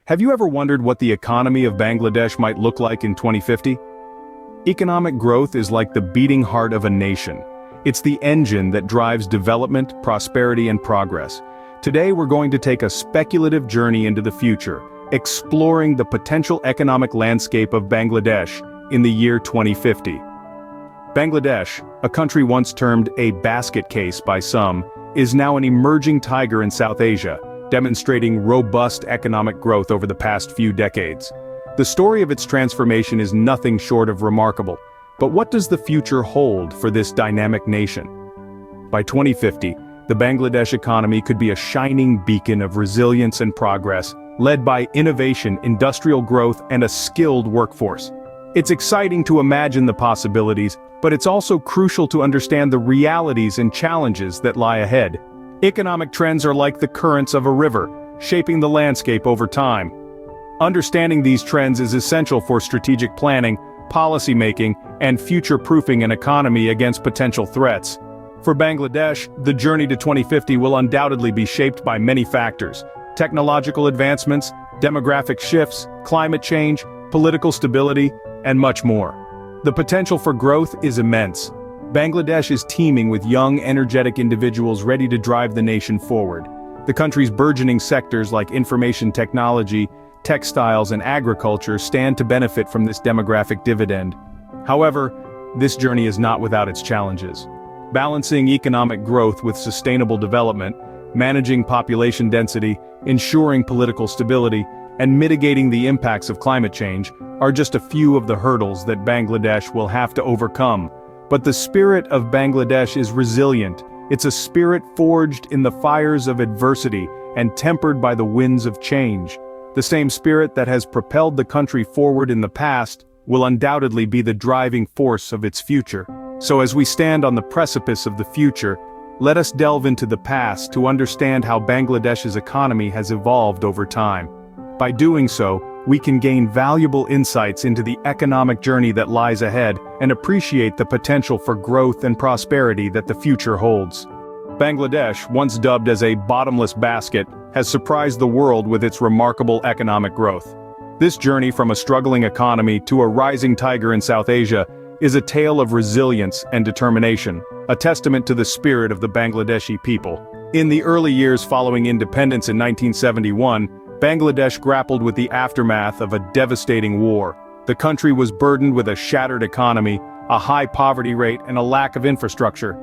Have you ever wondered what the economy of Bangladesh might look like in 2050? Economic growth is like the beating heart of a nation. It's the engine that drives development, prosperity, and progress. Today we're going to take a speculative journey into the future, exploring the potential economic landscape of Bangladesh in the year 2050. Bangladesh, a country once termed a basket case by some, is now an emerging tiger in South Asia, demonstrating robust economic growth over the past few decades. The story of its transformation is nothing short of remarkable. But what does the future hold for this dynamic nation? By 2050, the Bangladesh economy could be a shining beacon of resilience and progress, led by innovation, industrial growth, and a skilled workforce. It's exciting to imagine the possibilities, but it's also crucial to understand the realities and challenges that lie ahead. Economic trends are like the currents of a river, shaping the landscape over time. Understanding these trends is essential for strategic planning, policy-making, and future-proofing an economy against potential threats. For Bangladesh, the journey to 2050 will undoubtedly be shaped by many factors: technological advancements, demographic shifts, climate change, political stability, and much more. The potential for growth is immense. Bangladesh is teeming with young, energetic individuals ready to drive the nation forward. The country's burgeoning sectors like information technology, textiles, and agriculture stand to benefit from this demographic dividend. However, this journey is not without its challenges. Balancing economic growth with sustainable development, managing population density, ensuring political stability, and mitigating the impacts of climate change are just a few of the hurdles that Bangladesh will have to overcome. But the spirit of Bangladesh is resilient. It's a spirit forged in the fires of adversity and tempered by the winds of change. The same spirit that has propelled the country forward in the past will undoubtedly be the driving force of its future. So as we stand on the precipice of the future, let us delve into the past to understand how Bangladesh's economy has evolved over time. By doing so, we can gain valuable insights into the economic journey that lies ahead and appreciate the potential for growth and prosperity that the future holds. Bangladesh, once dubbed as a bottomless basket, has surprised the world with its remarkable economic growth. This journey from a struggling economy to a rising tiger in South Asia is a tale of resilience and determination, a testament to the spirit of the Bangladeshi people. In the early years following independence in 1971, Bangladesh grappled with the aftermath of a devastating war. The country was burdened with a shattered economy, a high poverty rate, and a lack of infrastructure.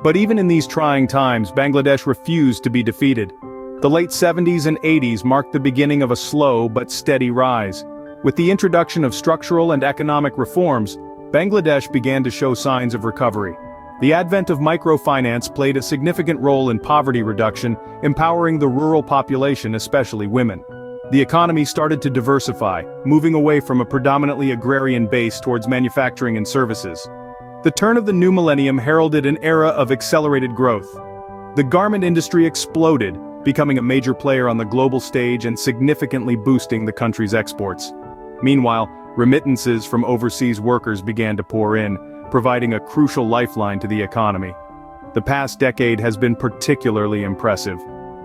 But even in these trying times, Bangladesh refused to be defeated. The late 70s and 80s marked the beginning of a slow but steady rise. With the introduction of structural and economic reforms, Bangladesh began to show signs of recovery. The advent of microfinance played a significant role in poverty reduction, empowering the rural population, especially women. The economy started to diversify, moving away from a predominantly agrarian base towards manufacturing and services. The turn of the new millennium heralded an era of accelerated growth. The garment industry exploded, becoming a major player on the global stage and significantly boosting the country's exports. Meanwhile, remittances from overseas workers began to pour in, providing a crucial lifeline to the economy. The past decade has been particularly impressive.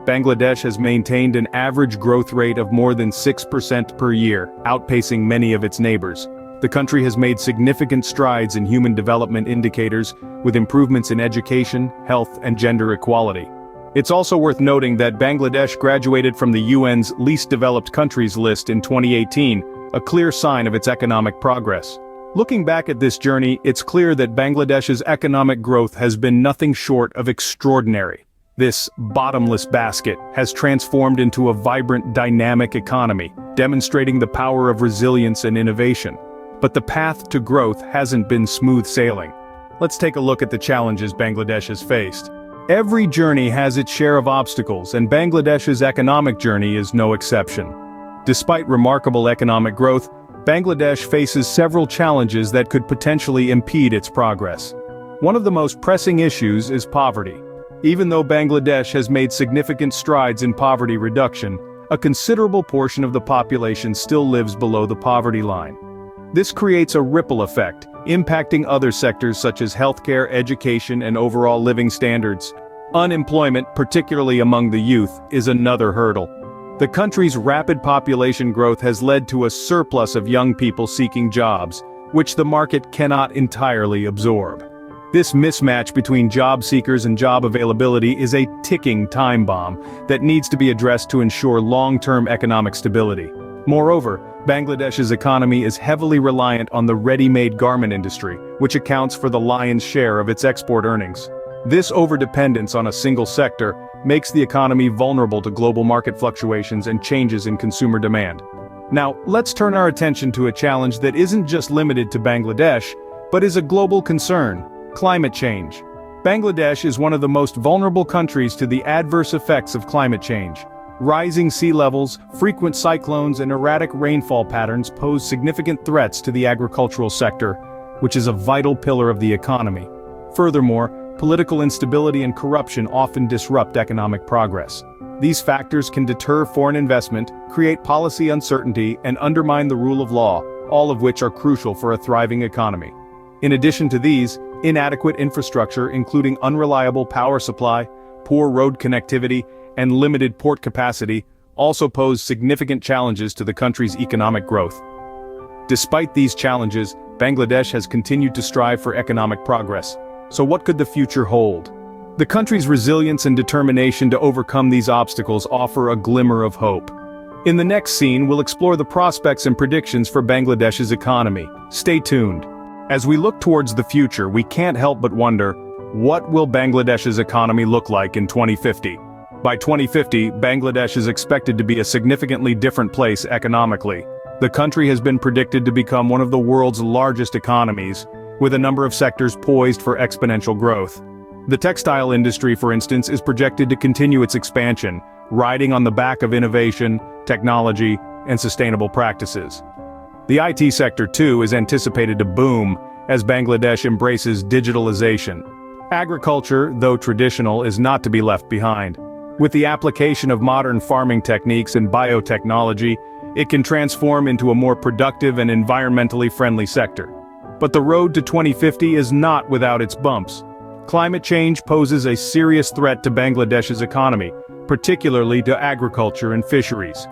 Bangladesh has maintained an average growth rate of more than 6% per year, outpacing many of its neighbors. The country has made significant strides in human development indicators, with improvements in education, health, and gender equality. It's also worth noting that Bangladesh graduated from the UN's least developed countries list in 2018, a clear sign of its economic progress. Looking back at this journey, it's clear that Bangladesh's economic growth has been nothing short of extraordinary. This bottomless basket has transformed into a vibrant, dynamic economy, demonstrating the power of resilience and innovation. But the path to growth hasn't been smooth sailing. Let's take a look at the challenges Bangladesh has faced. Every journey has its share of obstacles, and Bangladesh's economic journey is no exception. Despite remarkable economic growth, Bangladesh faces several challenges that could potentially impede its progress. One of the most pressing issues is poverty. Even though Bangladesh has made significant strides in poverty reduction, a considerable portion of the population still lives below the poverty line. This creates a ripple effect, impacting other sectors such as healthcare, education, and overall living standards. Unemployment, particularly among the youth, is another hurdle. The country's rapid population growth has led to a surplus of young people seeking jobs, which the market cannot entirely absorb. This mismatch between job seekers and job availability is a ticking time bomb that needs to be addressed to ensure long-term economic stability. Moreover, Bangladesh's economy is heavily reliant on the ready-made garment industry, which accounts for the lion's share of its export earnings. This overdependence on a single sector makes the economy vulnerable to global market fluctuations and changes in consumer demand. Now, let's turn our attention to a challenge that isn't just limited to Bangladesh, but is a global concern: climate change. Bangladesh is one of the most vulnerable countries to the adverse effects of climate change. Rising sea levels, frequent cyclones, and erratic rainfall patterns pose significant threats to the agricultural sector, which is a vital pillar of the economy. Furthermore, political instability and corruption often disrupt economic progress. These factors can deter foreign investment, create policy uncertainty, and undermine the rule of law, all of which are crucial for a thriving economy. In addition to these, inadequate infrastructure, including unreliable power supply, poor road connectivity, and limited port capacity, also pose significant challenges to the country's economic growth. Despite these challenges, Bangladesh has continued to strive for economic progress. So what could the future hold? The country's resilience and determination to overcome these obstacles offer a glimmer of hope. In the next scene, we'll explore the prospects and predictions for Bangladesh's economy. Stay tuned. As we look towards the future, we can't help but wonder, what will Bangladesh's economy look like in 2050? By 2050, Bangladesh is expected to be a significantly different place economically. The country has been predicted to become one of the world's largest economies, with a number of sectors poised for exponential growth. The textile industry, for instance, is projected to continue its expansion, riding on the back of innovation, technology, and sustainable practices. The IT sector, too, is anticipated to boom as Bangladesh embraces digitalization. Agriculture, though traditional, is not to be left behind. With the application of modern farming techniques and biotechnology, it can transform into a more productive and environmentally friendly sector. But the road to 2050 is not without its bumps. Climate change poses a serious threat to Bangladesh's economy, particularly to agriculture and fisheries.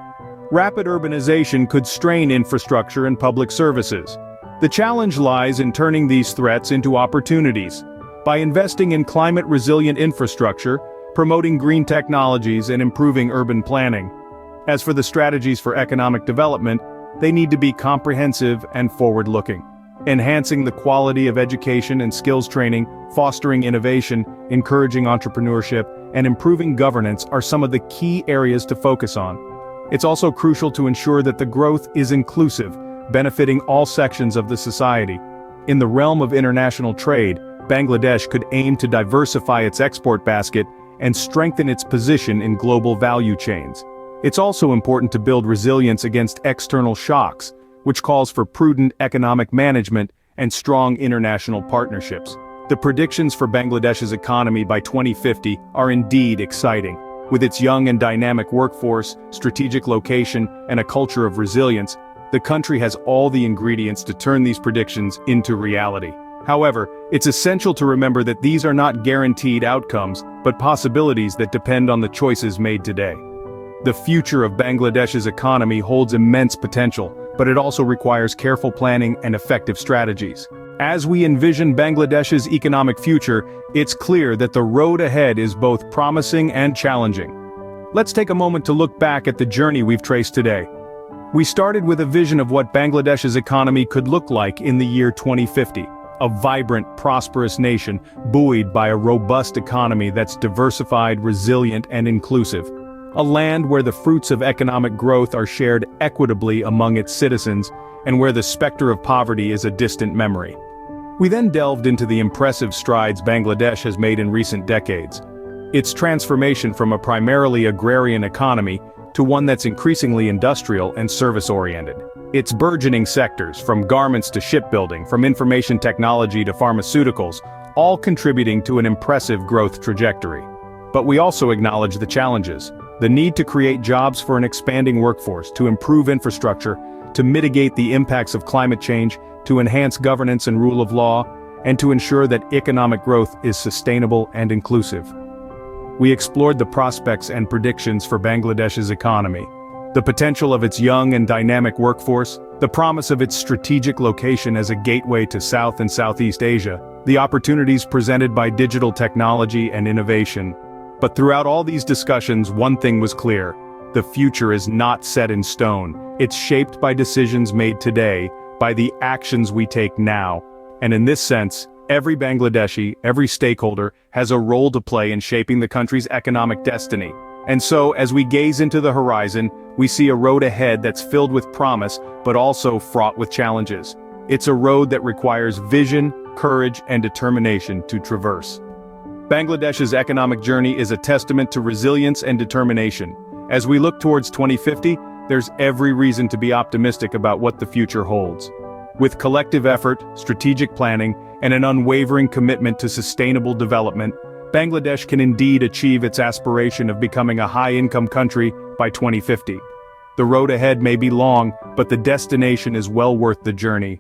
Rapid urbanization could strain infrastructure and public services. The challenge lies in turning these threats into opportunities. By investing in climate-resilient infrastructure, promoting green technologies, and improving urban planning. As for the strategies for economic development, they need to be comprehensive and forward-looking. Enhancing the quality of education and skills training, fostering innovation, encouraging entrepreneurship, and improving governance are some of the key areas to focus on. It's also crucial to ensure that the growth is inclusive, benefiting all sections of the society. In the realm of international trade, Bangladesh could aim to diversify its export basket and strengthen its position in global value chains. It's also important to build resilience against external shocks, which calls for prudent economic management and strong international partnerships. The predictions for Bangladesh's economy by 2050 are indeed exciting. With its young and dynamic workforce, strategic location, and a culture of resilience, the country has all the ingredients to turn these predictions into reality. However, it's essential to remember that these are not guaranteed outcomes, but possibilities that depend on the choices made today. The future of Bangladesh's economy holds immense potential, but it also requires careful planning and effective strategies. As we envision Bangladesh's economic future, it's clear that the road ahead is both promising and challenging. Let's take a moment to look back at the journey we've traced today. We started with a vision of what Bangladesh's economy could look like in the year 2050. A vibrant, prosperous nation, buoyed by a robust economy that's diversified, resilient, and inclusive. A land where the fruits of economic growth are shared equitably among its citizens, and where the specter of poverty is a distant memory. We then delved into the impressive strides Bangladesh has made in recent decades. Its transformation from a primarily agrarian economy to one that's increasingly industrial and service-oriented. Its burgeoning sectors, from garments to shipbuilding, from information technology to pharmaceuticals, all contributing to an impressive growth trajectory. But we also acknowledge the challenges. The need to create jobs for an expanding workforce, to improve infrastructure, to mitigate the impacts of climate change, to enhance governance and rule of law, and to ensure that economic growth is sustainable and inclusive. We explored the prospects and predictions for Bangladesh's economy, The potential of its young and dynamic workforce, the promise of its strategic location as a gateway to South and Southeast Asia, the opportunities presented by digital technology and innovation. But throughout all these discussions, one thing was clear: the future is not set in stone. It's shaped by decisions made today, by the actions we take now. And in this sense, every Bangladeshi, every stakeholder, has a role to play in shaping the country's economic destiny. And so, as we gaze into the horizon, we see a road ahead that's filled with promise, but also fraught with challenges. It's a road that requires vision, courage, and determination to traverse. Bangladesh's economic journey is a testament to resilience and determination. As we look towards 2050, there's every reason to be optimistic about what the future holds. With collective effort, strategic planning, and an unwavering commitment to sustainable development, Bangladesh can indeed achieve its aspiration of becoming a high-income country by 2050. The road ahead may be long, but the destination is well worth the journey.